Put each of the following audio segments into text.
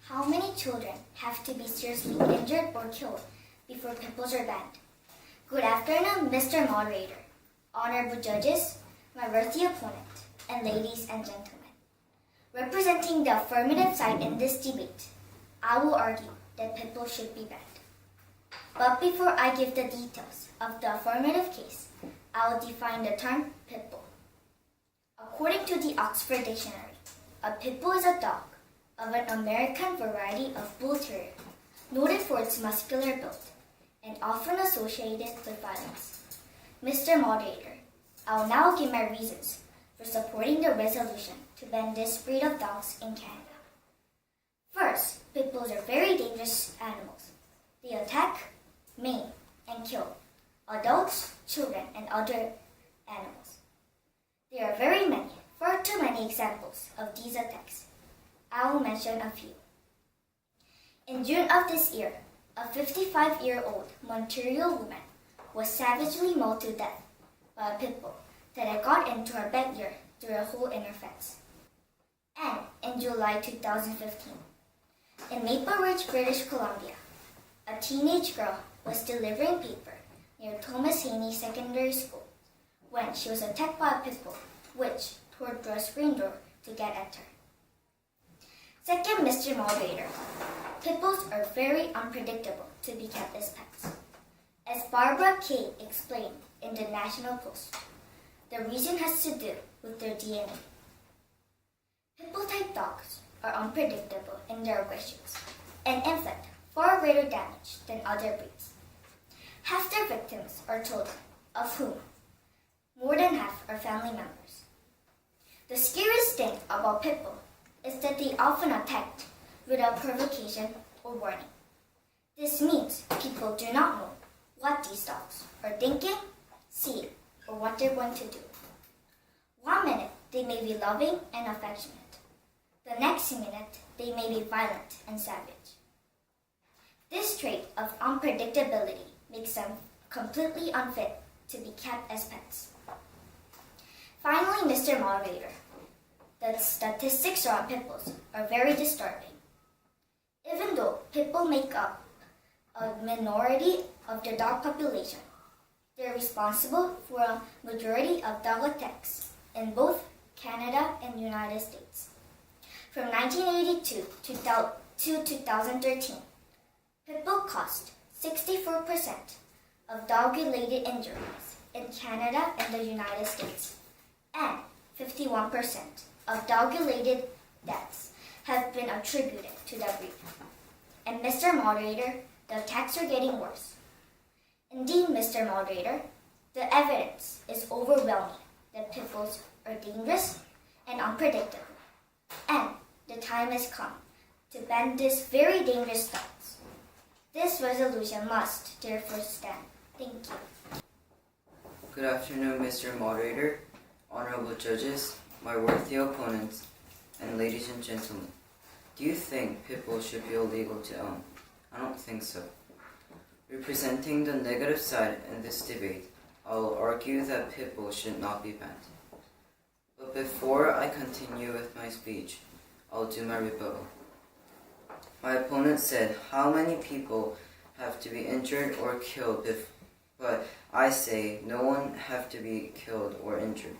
How many children have to be seriously injured or killed before pit bulls are banned? Good afternoon, Mr. Moderator, honorable judges, my worthy opponent, and ladies and gentlemen. Representing the affirmative side in this debate, I will argue that pit bulls should be banned. But before I give the details of the affirmative case, I will define the term pit bull. According to the Oxford Dictionary, a pit bull is a dog of an American variety of bull terrier, noted for its muscular build and often associated with violence. Mr. Moderator, I will now give my reasons for supporting the resolution to ban this breed of dogs in Canada. First, pit bulls are very dangerous animals. They attack, maim, and kill adults, children, and other animals. There are very many, far too many examples of these attacks. I will mention a few. In June of this year, a 55-year-old Montreal woman was savagely mauled to death by a pit bull that had got into her backyard through a hole in her fence. And in July 2015, in Maple Ridge, British Columbia, a teenage girl was delivering paper near Thomas Haney Secondary School when she was attacked by a pit bull, which tore through a screen door to get at her. Second, Mr. Moderator, pit bulls are very unpredictable to be kept as pets. As Barbara Kay explained in the National Post, the reason has to do with their DNA. Pit bull-type dogs are unpredictable in their aggressions and inflict far greater damage than other breeds. Half their victims are children, of whom more than half are family members. The scariest thing about pit bull is that they often attack without provocation or warning. This means people do not know what these dogs are thinking, seeing, or what they're going to do. 1 minute, they may be loving and affectionate. The next minute, they may be violent and savage. This trait of unpredictability makes them completely unfit to be kept as pets. Finally, Mr. Moderator, the statistics around pit bulls are very disturbing. Even though pit bulls make up a minority of the dog population, they are responsible for a majority of dog attacks in both Canada and United States. From 1982 to 2013, pit bull caused 64% of dog-related injuries in Canada and the United States, and 51% of dog-related deaths have been attributed to the breed. And Mr. Moderator, the attacks are getting worse. Indeed, Mr. Moderator, the evidence is overwhelming that pit bulls are dangerous and unpredictable, and the time has come to ban these very dangerous dogs. This resolution must therefore stand. Thank you. Good afternoon, Mr. Moderator, honorable judges, my worthy opponents, and ladies and gentlemen. Do you think pit bulls should be illegal to own? I don't think so. Representing the negative side in this debate, I will argue that pit bulls should not be banned. But before I continue with my speech, I'll do my rebuttal. My opponent said how many people have to be injured or killed, but I say no one have to be killed or injured,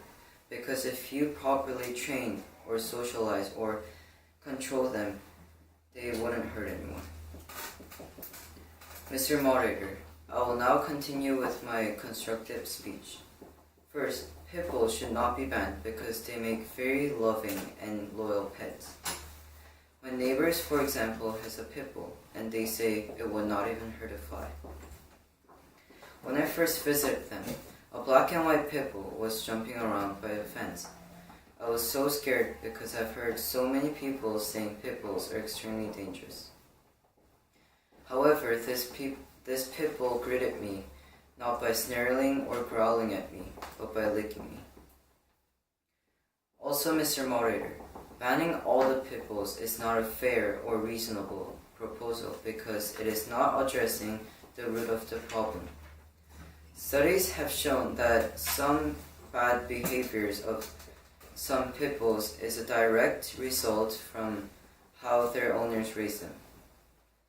because if you properly train or socialize or control them, they wouldn't hurt anyone. Mr. Moderator, I will now continue with my constructive speech. First, pit bulls should not be banned because they make very loving and loyal pets. My neighbors, for example, has a pit bull, and they say it would not even hurt a fly. When I first visited them, a black and white pit bull was jumping around by a fence. I was so scared because I've heard so many people saying pit bulls are extremely dangerous. However, this pit bull greeted me, not by snarling or growling at me, but by licking me. Also, Mr. Moderator, banning all the pit bulls is not a fair or reasonable proposal because it is not addressing the root of the problem. Studies have shown that some bad behaviors of some pit bulls is a direct result from how their owners raise them.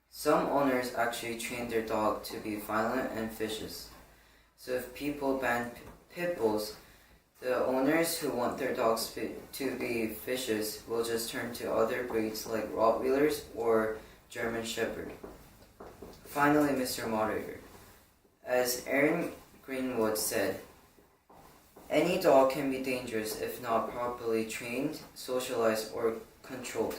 Some owners actually train their dog to be violent and vicious. So if people ban pit bulls, the owners who want their dogs to be vicious will just turn to other breeds like Rottweilers or German Shepherd. Finally, Mr. Moderator, as Aaron Greenwood said, any dog can be dangerous if not properly trained, socialized, or controlled.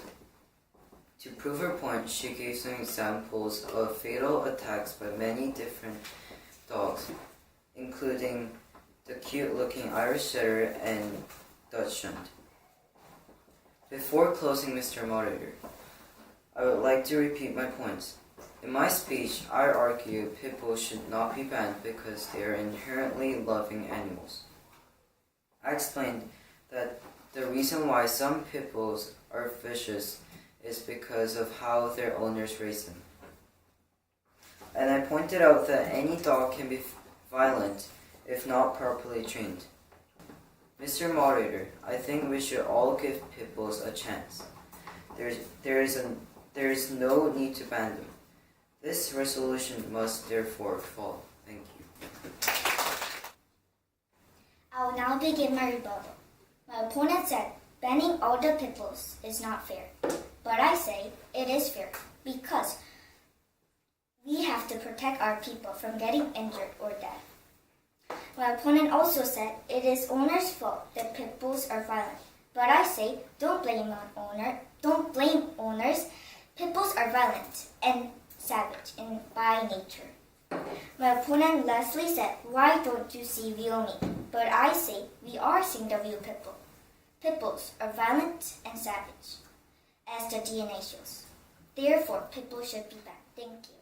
To prove her point, she gave some examples of fatal attacks by many different dogs, including the cute-looking Irish Setter and Dachshund. Before closing, Mr. Moderator, I would like to repeat my points. In my speech, I argue pit bulls should not be banned because they are inherently loving animals. I explained that the reason why some pit bulls are vicious is because of how their owners raise them. And I pointed out that any dog can be violent if not properly trained. Mr. Moderator, I think we should all give pit bulls a chance. There is no need to ban them. This resolution must therefore fall. Thank you. I will now begin my rebuttal. My opponent said banning all the pit bulls is not fair. But I say it is fair because we have to protect our people from getting injured or dead. My opponent also said it is owners' fault that pit bulls are violent. But I say don't blame owners. Pit bulls are violent and savage by nature. My opponent Leslie said, why don't you see real me? But I say we are seeing the real pit bull. Pit bulls are violent and savage, as the DNA shows. Therefore, pit bulls should be banned. Thank you.